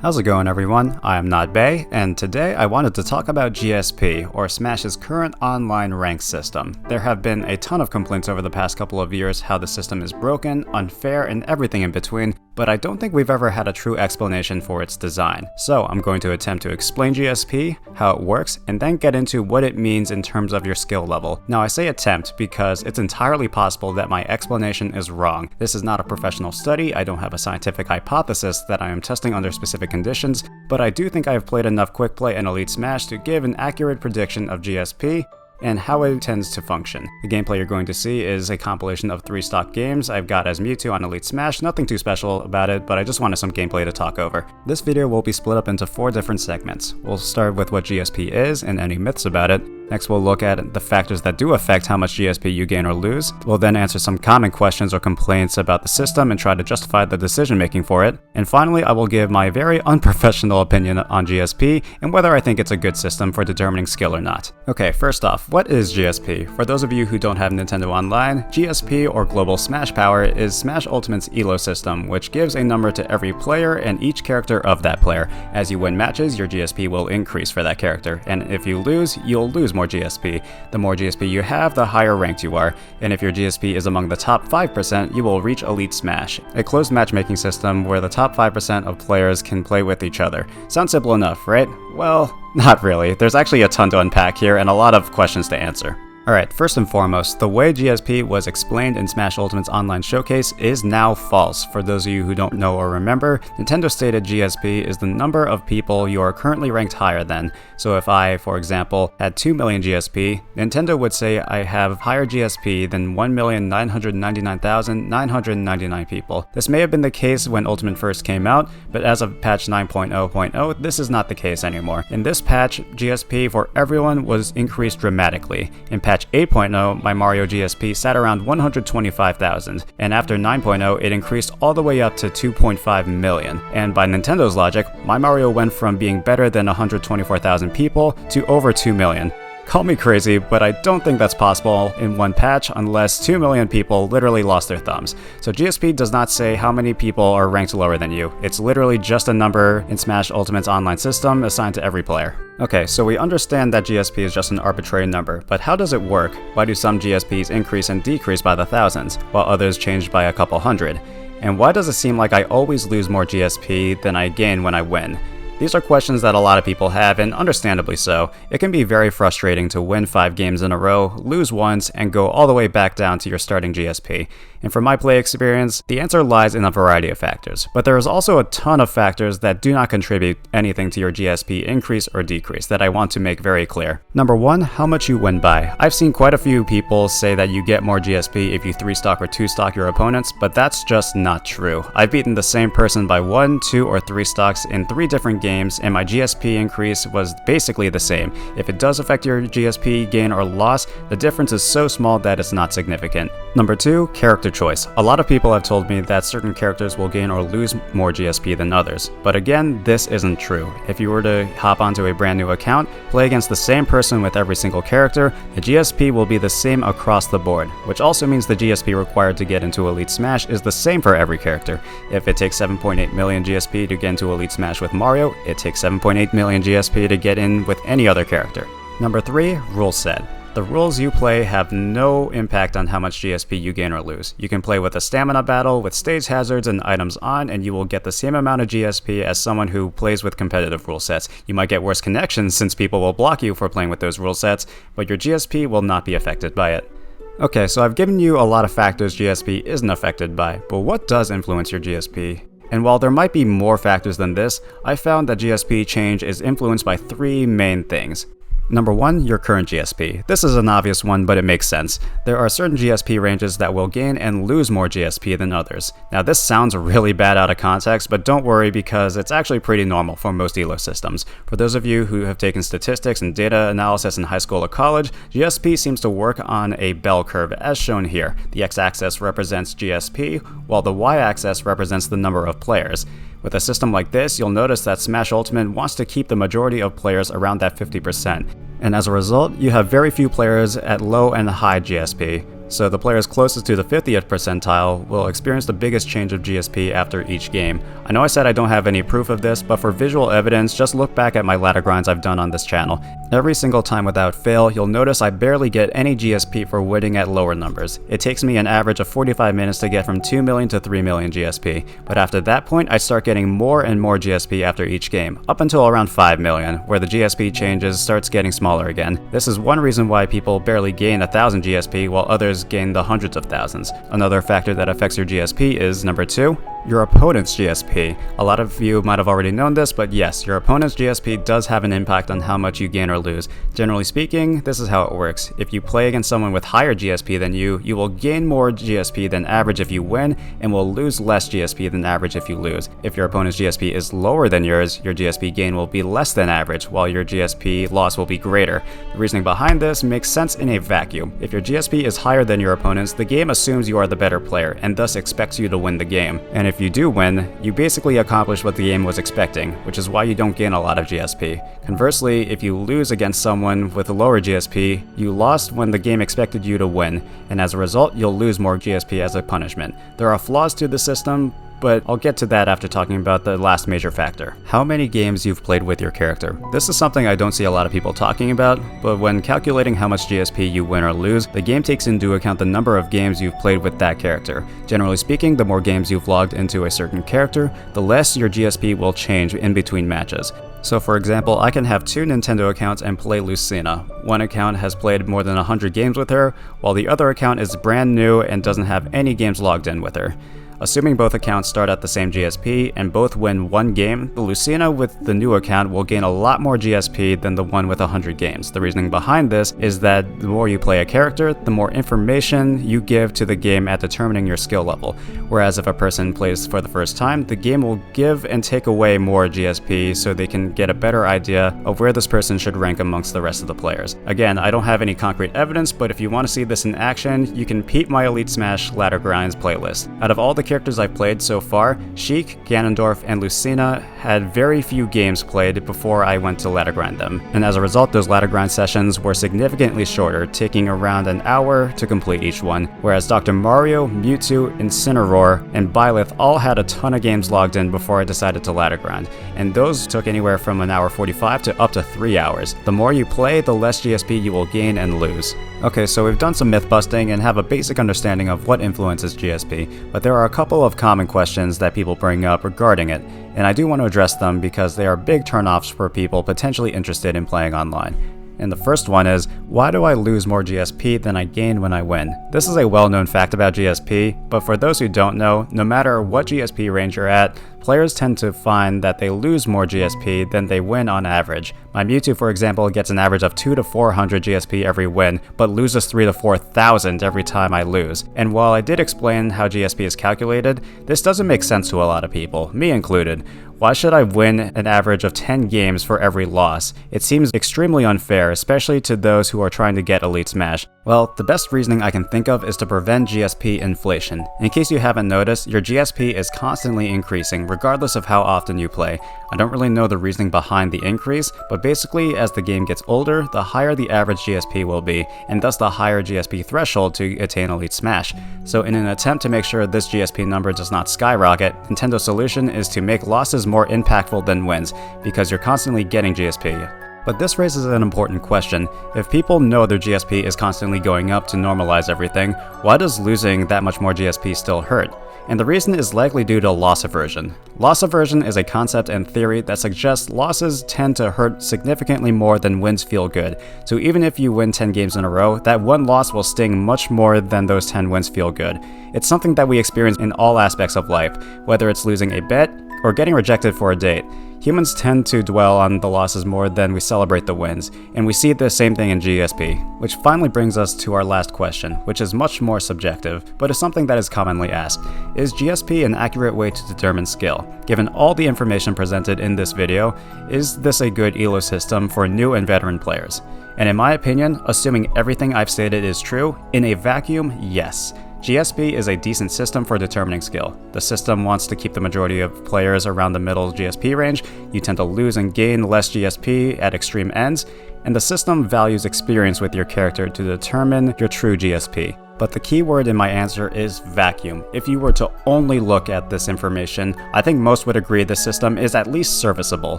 How's it going, everyone? I am NotBae, and today I wanted to talk about GSP, or Smash's current online rank system. There have been a ton of complaints over the past couple of years how the system is broken, unfair, and everything in between, but I don't think we've ever had a true explanation for its design. So I'm going to attempt to explain GSP, how it works, and then get into what it means in terms of your skill level. Now I say attempt because it's entirely possible that my explanation is wrong. This is not a professional study, I don't have a scientific hypothesis that I am testing under specific conditions, but I do think I have played enough Quick Play and Elite Smash to give an accurate prediction of GSP and how it tends to function. The gameplay you're going to see is a compilation of 3 stock games I've got as Mewtwo on Elite Smash, nothing too special about it, but I just wanted some gameplay to talk over. This video will be split up into 4 different segments. We'll start with what GSP is and any myths about it. Next, we'll look at the factors that do affect how much GSP you gain or lose. We'll then answer some common questions or complaints about the system and try to justify the decision making for it. And finally, I will give my very unprofessional opinion on GSP and whether I think it's a good system for determining skill or not. Okay, first off, what is GSP? For those of you who don't have Nintendo Online, GSP, or Global Smash Power, is Smash Ultimate's ELO system, which gives a number to every player and each character of that player. As you win matches, your GSP will increase for that character, and if you lose, you'll lose more GSP. The more GSP you have, the higher ranked you are, and if your GSP is among the top 5%, you will reach Elite Smash, a closed matchmaking system where the top 5% of players can play with each other. Sounds simple enough, right? Well, not really. There's actually a ton to unpack here and a lot of questions to answer. Alright, first and foremost, the way GSP was explained in Smash Ultimate's online showcase is now false. For those of you who don't know or remember, Nintendo stated GSP is the number of people you are currently ranked higher than. So if I, for example, had 2 million GSP, Nintendo would say I have higher GSP than 1,999,999 people. This may have been the case when Ultimate first came out, but as of patch 9.0.0, this is not the case anymore. In this patch, GSP for everyone was increased dramatically. In patch 8.0, my Mario GSP sat around 125,000, and after 9.0, it increased all the way up to 2.5 million. And by Nintendo's logic, my Mario went from being better than 124,000 people to over 2 million. Call me crazy, but I don't think that's possible in one patch unless 2 million people literally lost their thumbs. So GSP does not say how many people are ranked lower than you. It's literally just a number in Smash Ultimate's online system assigned to every player. Okay, so we understand that GSP is just an arbitrary number, but how does it work? Why do some GSPs increase and decrease by the thousands, while others change by a couple hundred? And why does it seem like I always lose more GSP than I gain when I win? These are questions that a lot of people have, and understandably so. It can be very frustrating to win 5 games in a row, lose once, and go all the way back down to your starting GSP. And from my play experience, the answer lies in a variety of factors. But there is also a ton of factors that do not contribute anything to your GSP increase or decrease that I want to make very clear. Number 1, how much you win by. I've seen quite a few people say that you get more GSP if you 3-stock or 2-stock your opponents, but that's just not true. I've beaten the same person by 1, 2, or 3 stocks in 3 different games, and my GSP increase was basically the same. If it does affect your GSP gain or loss, the difference is so small that it's not significant. Number 2, character choice. A lot of people have told me that certain characters will gain or lose more GSP than others, but again, this isn't true. If you were to hop onto a brand new account, play against the same person with every single character, the GSP will be the same across the board, which also means the GSP required to get into Elite Smash is the same for every character. If it takes 7.8 million GSP to get into Elite Smash with Mario, it takes 7.8 million GSP to get in with any other character. Number 3, rule set. The rules you play have no impact on how much GSP you gain or lose. You can play with a stamina battle with stage hazards and items on, and you will get the same amount of GSP as someone who plays with competitive rule sets. You might get worse connections since people will block you for playing with those rule sets, but your GSP will not be affected by it. Okay, so I've given you a lot of factors GSP isn't affected by, but what does influence your GSP? And while there might be more factors than this, I found that GSP change is influenced by 3 main things. Number 1, your current GSP. This is an obvious one, but it makes sense. There are certain GSP ranges that will gain and lose more GSP than others. Now this sounds really bad out of context, but don't worry because it's actually pretty normal for most ELO systems. For those of you who have taken statistics and data analysis in high school or college, GSP seems to work on a bell curve as shown here. The x-axis represents GSP, while the y-axis represents the number of players. With a system like this, you'll notice that Smash Ultimate wants to keep the majority of players around that 50%, and as a result, you have very few players at low and high GSP. So the players closest to the 50th percentile will experience the biggest change of GSP after each game. I know I said I don't have any proof of this, but for visual evidence, just look back at my ladder grinds I've done on this channel. Every single time without fail, you'll notice I barely get any GSP for winning at lower numbers. It takes me an average of 45 minutes to get from 2 million to 3 million GSP, but after that point I start getting more and more GSP after each game, up until around 5 million, where the GSP changes starts getting smaller again. This is one reason why people barely gain 1,000 GSP while others gain the hundreds of thousands. Another factor that affects your GSP is number 2, your opponent's GSP. A lot of you might have already known this, but yes, your opponent's GSP does have an impact on how much you gain or lose. Generally speaking, this is how it works. If you play against someone with higher GSP than you will gain more GSP than average if you win, and will lose less GSP than average if you lose. If your opponent's GSP is lower than yours, your GSP gain will be less than average, while your GSP loss will be greater. The reasoning behind this makes sense in a vacuum. If your GSP is higher than your opponent's, the game assumes you are the better player, and thus expects you to win the game. And if you do win, you basically accomplish what the game was expecting, which is why you don't gain a lot of GSP. Conversely, if you lose against someone with a lower GSP, you lost when the game expected you to win, and as a result, you'll lose more GSP as a punishment. There are flaws to the system, but I'll get to that after talking about the last major factor. How many games you've played with your character. This is something I don't see a lot of people talking about, but when calculating how much GSP you win or lose, the game takes into account the number of games you've played with that character. Generally speaking, the more games you've logged into a certain character, the less your GSP will change in between matches. So for example, I can have 2 Nintendo accounts and play Lucina. One account has played more than 100 games with her, while the other account is brand new and doesn't have any games logged in with her. Assuming both accounts start at the same GSP and both win one game, the Lucina with the new account will gain a lot more GSP than the one with 100 games. The reasoning behind this is that the more you play a character, the more information you give to the game at determining your skill level. Whereas if a person plays for the first time, the game will give and take away more GSP so they can get a better idea of where this person should rank amongst the rest of the players. Again, I don't have any concrete evidence, but if you want to see this in action, you can peep my Elite Smash Ladder Grinds playlist. Out of all the characters I've played so far, Sheik, Ganondorf, and Lucina had very few games played before I went to ladder grind them, and as a result those ladder grind sessions were significantly shorter, taking around an hour to complete each one, whereas Dr. Mario, Mewtwo, Incineroar, and Byleth all had a ton of games logged in before I decided to ladder grind, and those took anywhere from an hour 45 to up to 3 hours. The more you play, the less GSP you will gain and lose. Okay, so we've done some myth busting and have a basic understanding of what influences GSP, but there are a couple of common questions that people bring up regarding it, and I do want to address them because they are big turnoffs for people potentially interested in playing online. And the first one is, why do I lose more GSP than I gain when I win? This is a well-known fact about GSP, but for those who don't know, no matter what GSP range you're at, players tend to find that they lose more GSP than they win on average. My Mewtwo, for example, gets an average of 200 to 400 GSP every win, but loses 3,000 to 4,000 every time I lose. And while I did explain how GSP is calculated, this doesn't make sense to a lot of people, me included. Why should I win an average of 10 games for every loss? It seems extremely unfair, especially to those who are trying to get Elite Smash. Well, the best reasoning I can think of is to prevent GSP inflation. In case you haven't noticed, your GSP is constantly increasing regardless of how often you play. I don't really know the reasoning behind the increase, but basically as the game gets older, the higher the average GSP will be, and thus the higher GSP threshold to attain Elite Smash. So in an attempt to make sure this GSP number does not skyrocket, Nintendo's solution is to make losses more impactful than wins, because you're constantly getting GSP. But this raises an important question. If people know their GSP is constantly going up to normalize everything, why does losing that much more GSP still hurt? And the reason is likely due to loss aversion. Loss aversion is a concept and theory that suggests losses tend to hurt significantly more than wins feel good. So even if you win 10 games in a row, that one loss will sting much more than those 10 wins feel good. It's something that we experience in all aspects of life, whether it's losing a bet or getting rejected for a date. Humans tend to dwell on the losses more than we celebrate the wins, and we see the same thing in GSP. Which finally brings us to our last question, which is much more subjective, but is something that is commonly asked. Is GSP an accurate way to determine skill? Given all the information presented in this video, is this a good ELO system for new and veteran players? And in my opinion, assuming everything I've stated is true, in a vacuum, yes. GSP is a decent system for determining skill. The system wants to keep the majority of players around the middle GSP range. You tend to lose and gain less GSP at extreme ends, and the system values experience with your character to determine your true GSP. But the key word in my answer is vacuum. If you were to only look at this information, I think most would agree the system is at least serviceable.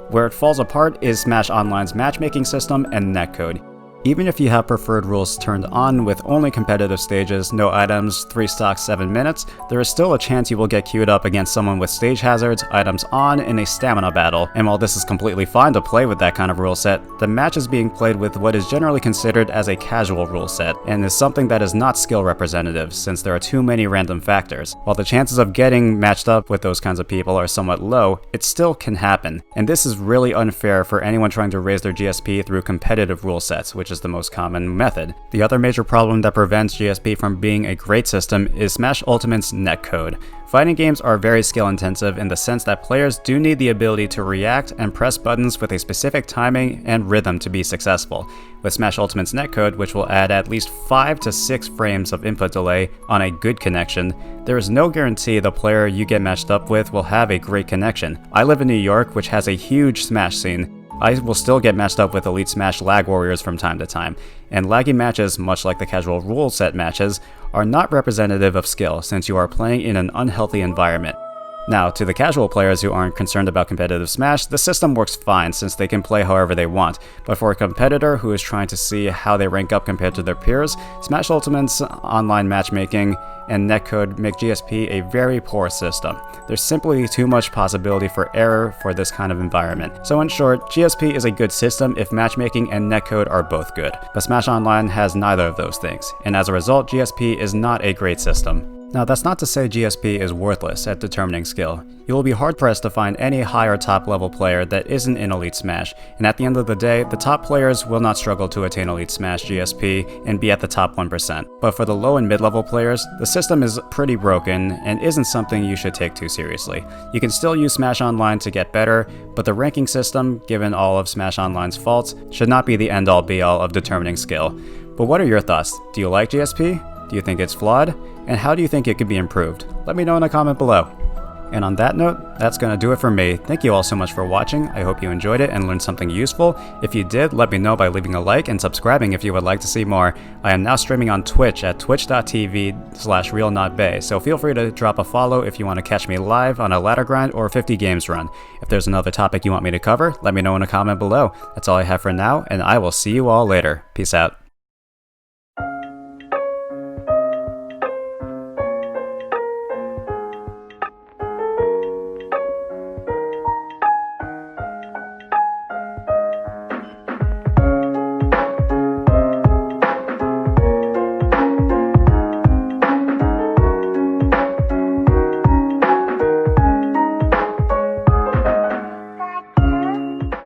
Where it falls apart is Smash Online's matchmaking system and netcode. Even if you have preferred rules turned on with only competitive stages, no items, 3 stocks, 7 minutes, there is still a chance you will get queued up against someone with stage hazards, items on, in a stamina battle. And while this is completely fine to play with that kind of rule set, the match is being played with what is generally considered as a casual rule set, and is something that is not skill representative since there are too many random factors. While the chances of getting matched up with those kinds of people are somewhat low, it still can happen. And this is really unfair for anyone trying to raise their GSP through competitive rule sets, which is the most common method. The other major problem that prevents GSP from being a great system is Smash Ultimate's netcode. Fighting games are very skill intensive in the sense that players do need the ability to react and press buttons with a specific timing and rhythm to be successful. With Smash Ultimate's netcode, which will add at least 5 to 6 frames of input delay on a good connection, there is no guarantee the player you get matched up with will have a great connection. I live in New York, which has a huge Smash scene. I will still get matched up with Elite Smash lag warriors from time to time, and laggy matches, much like the casual rule set matches, are not representative of skill since you are playing in an unhealthy environment. Now, to the casual players who aren't concerned about competitive Smash, the system works fine since they can play however they want, but for a competitor who is trying to see how they rank up compared to their peers, Smash Ultimate's online matchmaking and netcode make GSP a very poor system. There's simply too much possibility for error for this kind of environment. So in short, GSP is a good system if matchmaking and netcode are both good, but Smash Online has neither of those things, and as a result, GSP is not a great system. Now, that's not to say GSP is worthless at determining skill. You will be hard-pressed to find any high or top-level player that isn't in Elite Smash, and at the end of the day, the top players will not struggle to attain Elite Smash GSP and be at the top 1%. But for the low and mid-level players, the system is pretty broken and isn't something you should take too seriously. You can still use Smash Online to get better, but the ranking system, given all of Smash Online's faults, should not be the end-all be-all of determining skill. But what are your thoughts? Do you like GSP? Do you think it's flawed? And how do you think it could be improved? Let me know in a comment below. And on that note, that's going to do it for me. Thank you all so much for watching. I hope you enjoyed it and learned something useful. If you did, let me know by leaving a like and subscribing if you would like to see more. I am now streaming on Twitch at twitch.tv/realnotbae, so feel free to drop a follow if you want to catch me live on a ladder grind or 50 games run. If there's another topic you want me to cover, let me know in a comment below. That's all I have for now, and I will see you all later. Peace out.